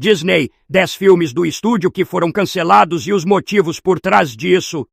Disney, 10 filmes do estúdio que foram cancelados e os motivos por trás disso.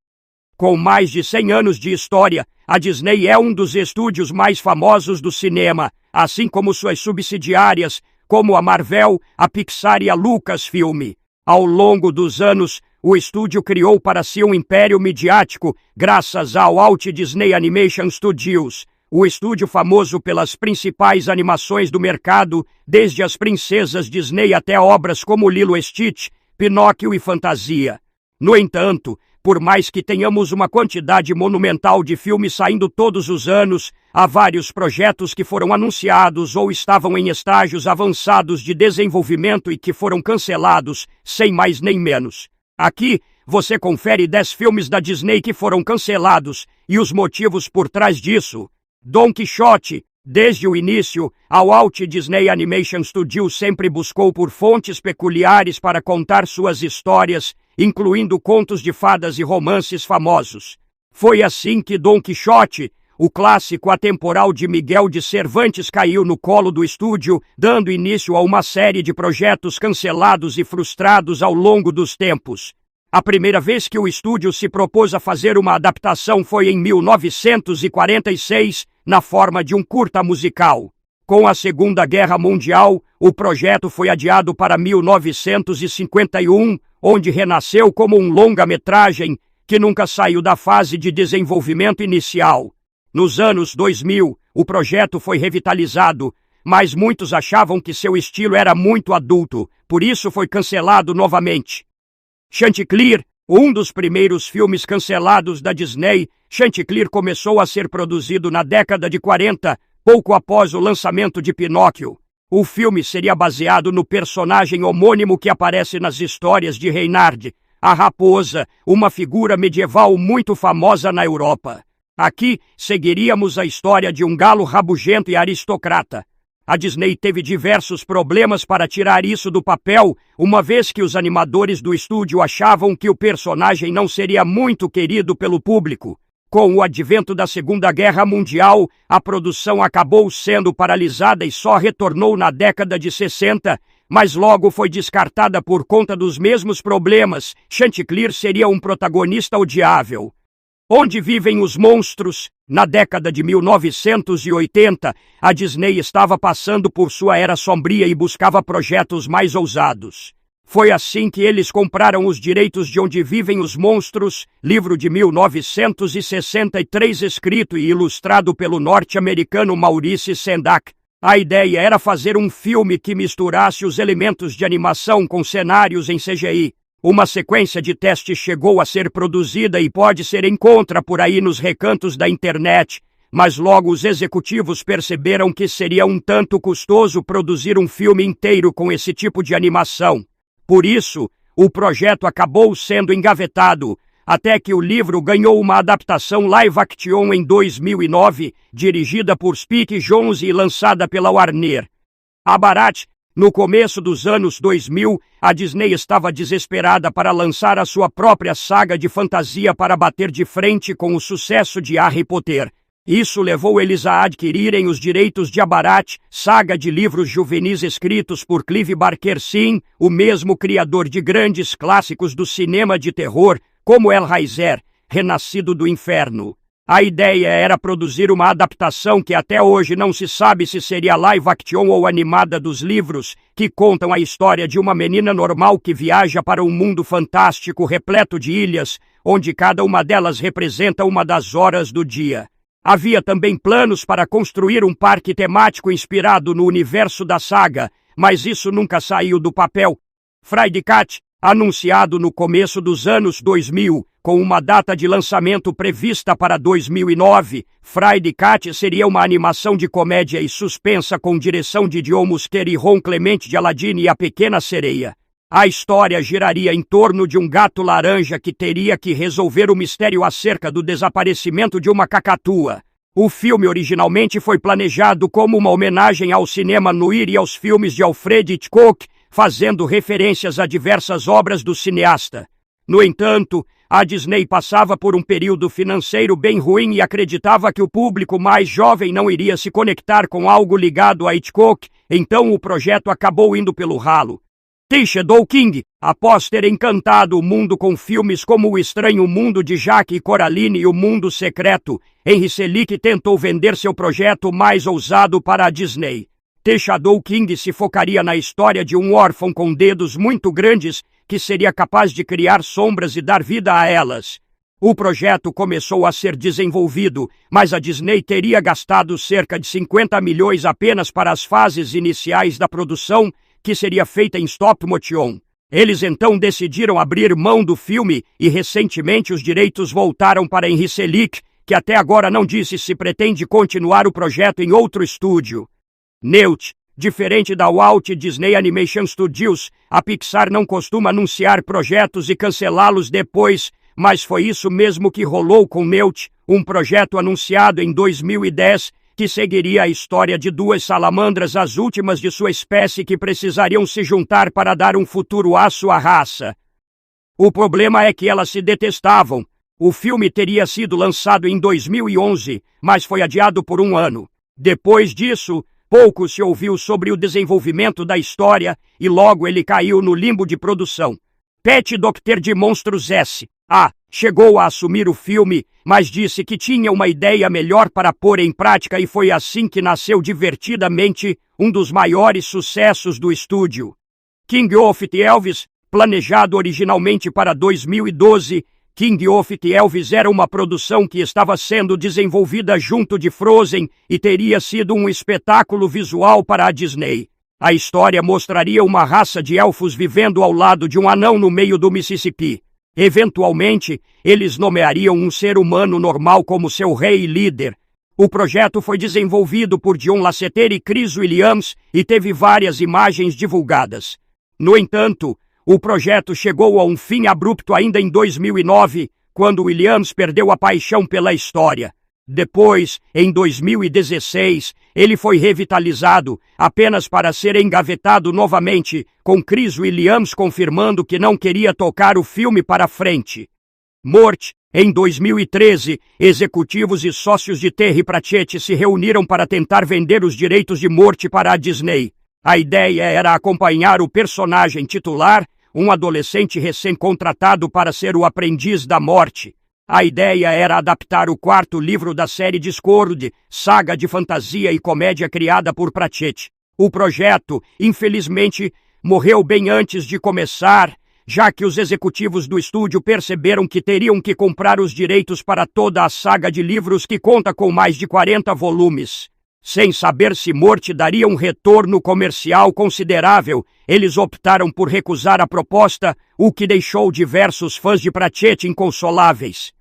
Com mais de 100 anos de história, a Disney é um dos estúdios mais famosos do cinema, assim como suas subsidiárias, como a Marvel, a Pixar e a Lucasfilm. Ao longo dos anos, o estúdio criou para si um império midiático, graças ao Walt Disney Animation Studios, o estúdio famoso pelas principais animações do mercado, desde as princesas Disney até obras como Lilo e Stitch, Pinóquio e Fantasia. No entanto, por mais que tenhamos uma quantidade monumental de filmes saindo todos os anos, há vários projetos que foram anunciados ou estavam em estágios avançados de desenvolvimento e que foram cancelados, sem mais nem menos. Aqui, você confere 10 filmes da Disney que foram cancelados e os motivos por trás disso. Don Quixote. Desde o início, a Walt Disney Animation Studios sempre buscou por fontes peculiares para contar suas histórias, incluindo contos de fadas e romances famosos. Foi assim que Don Quixote, o clássico atemporal de Miguel de Cervantes, caiu no colo do estúdio, dando início a uma série de projetos cancelados e frustrados ao longo dos tempos. A primeira vez que o estúdio se propôs a fazer uma adaptação foi em 1946, na forma de um curta musical. Com a Segunda Guerra Mundial, o projeto foi adiado para 1951, onde renasceu como um longa-metragem que nunca saiu da fase de desenvolvimento inicial. Nos anos 2000, o projeto foi revitalizado, mas muitos achavam que seu estilo era muito adulto, por isso foi cancelado novamente. Chanticleer, um dos primeiros filmes cancelados da Disney, Chanticleer começou a ser produzido na década de 40, pouco após o lançamento de Pinóquio. O filme seria baseado no personagem homônimo que aparece nas histórias de Reynard, a raposa, uma figura medieval muito famosa na Europa. Aqui, seguiríamos a história de um galo rabugento e aristocrata. A Disney teve diversos problemas para tirar isso do papel, uma vez que os animadores do estúdio achavam que o personagem não seria muito querido pelo público. Com o advento da Segunda Guerra Mundial, a produção acabou sendo paralisada e só retornou na década de 60, mas logo foi descartada por conta dos mesmos problemas. Chanticleer seria um protagonista odiável. Onde vivem os monstros? Na década de 1980, a Disney estava passando por sua era sombria e buscava projetos mais ousados. Foi assim que eles compraram os direitos de Onde Vivem os Monstros, livro de 1963 escrito e ilustrado pelo norte-americano Maurice Sendak. A ideia era fazer um filme que misturasse os elementos de animação com cenários em CGI. Uma sequência de testes chegou a ser produzida e pode ser encontrada por aí nos recantos da internet, mas logo os executivos perceberam que seria um tanto custoso produzir um filme inteiro com esse tipo de animação. Por isso, o projeto acabou sendo engavetado, até que o livro ganhou uma adaptação live-action em 2009, dirigida por Spike Jonze e lançada pela Warner. A Bharat. No começo dos anos 2000, a Disney estava desesperada para lançar a sua própria saga de fantasia para bater de frente com o sucesso de Harry Potter. Isso levou eles a adquirirem os direitos de A Bharat, saga de livros juvenis escritos por Clive Barker Singh, o mesmo criador de grandes clássicos do cinema de terror, como Hellraiser, Renascido do Inferno. A ideia era produzir uma adaptação que até hoje não se sabe se seria live-action ou animada dos livros, que contam a história de uma menina normal que viaja para um mundo fantástico repleto de ilhas, onde cada uma delas representa uma das horas do dia. Havia também planos para construir um parque temático inspirado no universo da saga, mas isso nunca saiu do papel. Friday Cat, anunciado no começo dos anos 2000, com uma data de lançamento prevista para 2009, Friday Cat seria uma animação de comédia e suspensa com direção de John Musker e Ron Clement de Aladdin e a Pequena Sereia. A história giraria em torno de um gato laranja que teria que resolver o mistério acerca do desaparecimento de uma cacatua. O filme originalmente foi planejado como uma homenagem ao cinema noir e aos filmes de Alfred Hitchcock, fazendo referências a diversas obras do cineasta. No entanto, a Disney passava por um período financeiro bem ruim e acreditava que o público mais jovem não iria se conectar com algo ligado a Hitchcock, então o projeto acabou indo pelo ralo. Shadow King, após ter encantado o mundo com filmes como O Estranho Mundo de Jack e Coraline e O Mundo Secreto, Henry Selick tentou vender seu projeto mais ousado para a Disney. Shadow King se focaria na história de um órfão com dedos muito grandes que seria capaz de criar sombras e dar vida a elas. O projeto começou a ser desenvolvido, mas a Disney teria gastado cerca de 50 milhões apenas para as fases iniciais da produção, que seria feita em stop motion. Eles então decidiram abrir mão do filme e recentemente os direitos voltaram para Henry Selick, que até agora não disse se pretende continuar o projeto em outro estúdio. Neut, diferente da Walt Disney Animation Studios, a Pixar não costuma anunciar projetos e cancelá-los depois, mas foi isso mesmo que rolou com Neut, um projeto anunciado em 2010, que seguiria a história de duas salamandras, as últimas de sua espécie, que precisariam se juntar para dar um futuro à sua raça. O problema é que elas se detestavam. O filme teria sido lançado em 2011, mas foi adiado por um ano. Depois disso, pouco se ouviu sobre o desenvolvimento da história e logo ele caiu no limbo de produção. Pet Doctor de Monstros S.A. chegou a assumir o filme, mas disse que tinha uma ideia melhor para pôr em prática e foi assim que nasceu Divertidamente, um dos maiores sucessos do estúdio. King of the Elves, planejado originalmente para 2012, King of the Elves era uma produção que estava sendo desenvolvida junto de Frozen e teria sido um espetáculo visual para a Disney. A história mostraria uma raça de elfos vivendo ao lado de um anão no meio do Mississippi. Eventualmente, eles nomeariam um ser humano normal como seu rei e líder. O projeto foi desenvolvido por John Lasseter e Chris Williams e teve várias imagens divulgadas. No entanto, o projeto chegou a um fim abrupto ainda em 2009, quando Williams perdeu a paixão pela história. Depois, em 2016, ele foi revitalizado, apenas para ser engavetado novamente, com Chris Williams confirmando que não queria tocar o filme para frente. Morte. Em 2013, executivos e sócios de Terry Pratchett se reuniram para tentar vender os direitos de Morte para a Disney. A ideia era acompanhar o personagem titular, um adolescente recém-contratado para ser o aprendiz da morte. A ideia era adaptar o quarto livro da série Discord, saga de fantasia e comédia criada por Pratchett. O projeto, infelizmente, morreu bem antes de começar, já que os executivos do estúdio perceberam que teriam que comprar os direitos para toda a saga de livros que conta com mais de 40 volumes. Sem saber se Morte daria um retorno comercial considerável, eles optaram por recusar a proposta, o que deixou diversos fãs de Pratchett inconsoláveis.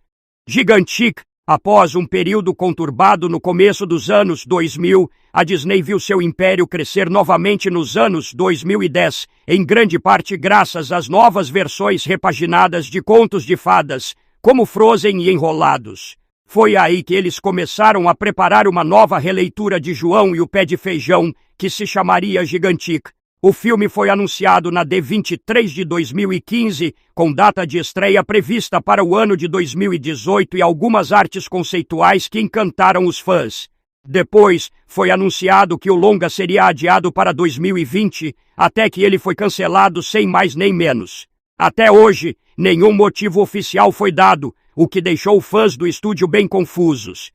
Gigantic. Após um período conturbado no começo dos anos 2000, a Disney viu seu império crescer novamente nos anos 2010, em grande parte graças às novas versões repaginadas de contos de fadas, como Frozen e Enrolados. Foi aí que eles começaram a preparar uma nova releitura de João e o Pé de Feijão, que se chamaria Gigantic. O filme foi anunciado na D23 de 2015, com data de estreia prevista para o ano de 2018 e algumas artes conceituais que encantaram os fãs. Depois, foi anunciado que o longa seria adiado para 2020, até que ele foi cancelado sem mais nem menos. Até hoje, nenhum motivo oficial foi dado, o que deixou fãs do estúdio bem confusos.